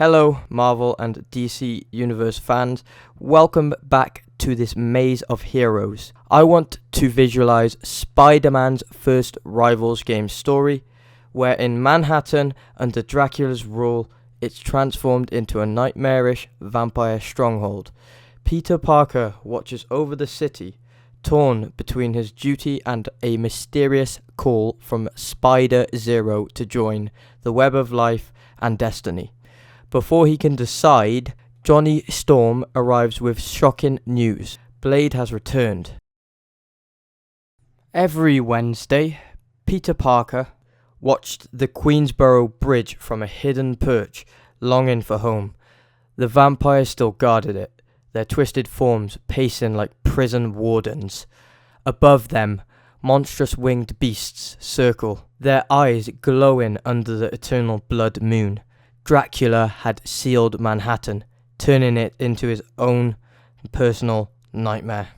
Hello, Marvel and DC Universe fans. Welcome back to this maze of heroes. I want to visualize Spider-Man's first Rivals game story, where in Manhattan, under Dracula's rule, it's transformed into a nightmarish vampire stronghold. Peter Parker watches over the city, torn between his duty and a mysterious call from Spider-Zero to join the web of life and destiny. Before he can decide, Johnny Storm arrives with shocking news. Blade has returned. Every Wednesday, Peter Parker watched the Queensboro Bridge from a hidden perch, longing for home. The vampires still guarded it, their twisted forms pacing like prison wardens. Above them, monstrous winged beasts circle, their eyes glowing under the eternal blood moon. Dracula had sealed Manhattan, turning it into his own personal nightmare.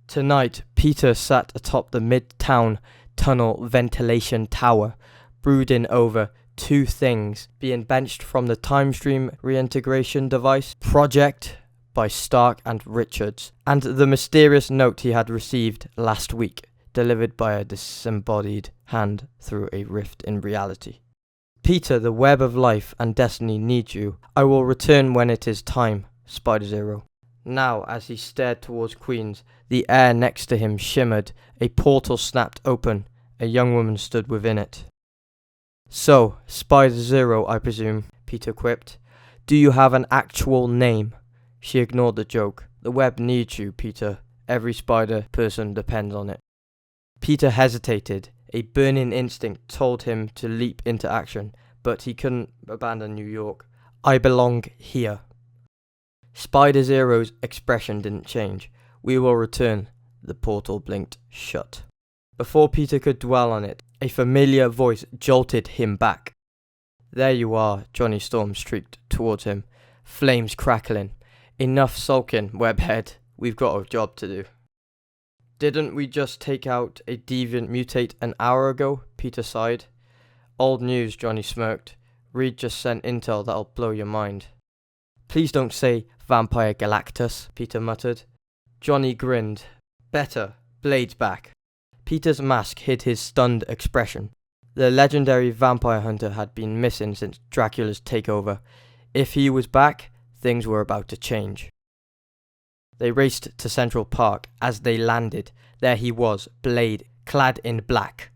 Tonight, Peter sat atop the Midtown Tunnel ventilation tower, brooding over two things being benched from the time stream reintegration device project by Stark and Richards, and the mysterious note he had received last week, delivered by a disembodied hand through a rift in reality. Peter, the web of life and destiny needs you. I will return when it is time, Spider-Zero. Now, as he stared towards Queens, the air next to him shimmered. A portal snapped open. A young woman stood within it. So, Spider-Zero, I presume, Peter quipped. Do you have an actual name? She ignored the joke. The web needs you, Peter. Every spider person depends on it. Peter hesitated. A burning instinct told him to leap into action, but he couldn't abandon New York. I belong here. Spider-Zero's expression didn't change. We will return. The portal blinked shut. Before Peter could dwell on it, a familiar voice jolted him back. There you are, Johnny Storm streaked towards him, flames crackling. Enough sulking, webhead. We've got a job to do. Didn't we just take out a deviant mutate an hour ago? Peter sighed. Old news, Johnny smirked. Reed just sent intel that'll blow your mind. Please don't say Vampire Galactus, Peter muttered. Johnny grinned. Better. Blade's back. Peter's mask hid his stunned expression. The legendary vampire hunter had been missing since Dracula's takeover. If he was back, things were about to change. They raced to Central Park. As they landed, there he was, Blade, clad in black,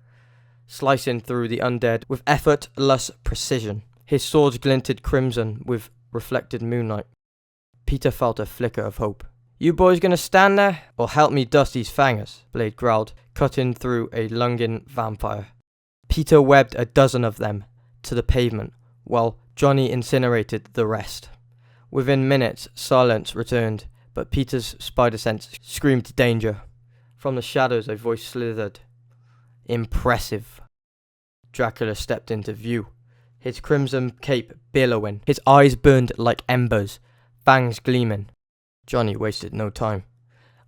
slicing through the undead with effortless precision. His swords glinted crimson with reflected moonlight. Peter felt a flicker of hope. You boys gonna stand there, or help me dust these fangers? Blade growled, cutting through a lunging vampire. Peter webbed a dozen of them to the pavement, while Johnny incinerated the rest. Within minutes, silence returned, but Peter's spider sense screamed danger. From the shadows, a voice slithered. Impressive. Dracula stepped into view, his crimson cape billowing, his eyes burned like embers, fangs gleaming. Johnny wasted no time,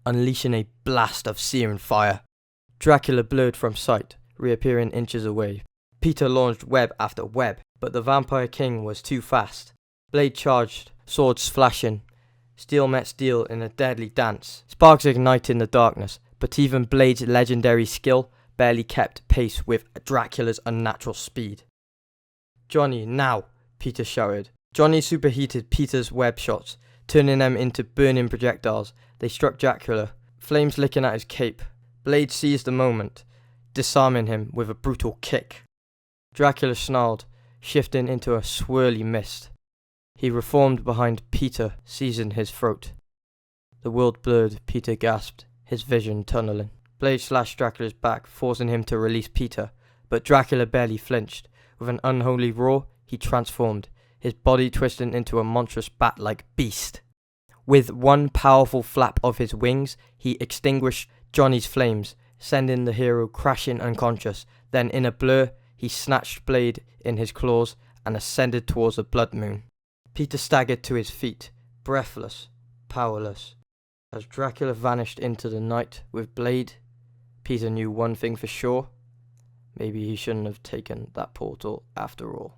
unleashing a blast of searing fire. Dracula blurred from sight, reappearing inches away. Peter launched web after web, but the Vampire King was too fast. Blade charged, swords flashing. Steel met steel in a deadly dance. Sparks ignite in the darkness, but even Blade's legendary skill barely kept pace with Dracula's unnatural speed. Johnny, now! Peter shouted. Johnny superheated Peter's web shots, turning them into burning projectiles. They struck Dracula, flames licking at his cape. Blade seized the moment, disarming him with a brutal kick. Dracula snarled, shifting into a swirly mist. He reformed behind Peter, seizing his throat. The world blurred. Peter gasped, his vision tunneling. Blade slashed Dracula's back, forcing him to release Peter, but Dracula barely flinched. With an unholy roar, he transformed, his body twisting into a monstrous bat-like beast. With one powerful flap of his wings, he extinguished Johnny's flames, sending the hero crashing unconscious. Then, in a blur, he snatched Blade in his claws and ascended towards the blood moon. Peter staggered to his feet, breathless, powerless. As Dracula vanished into the night with Blade, Peter knew one thing for sure. Maybe he shouldn't have taken that portal after all.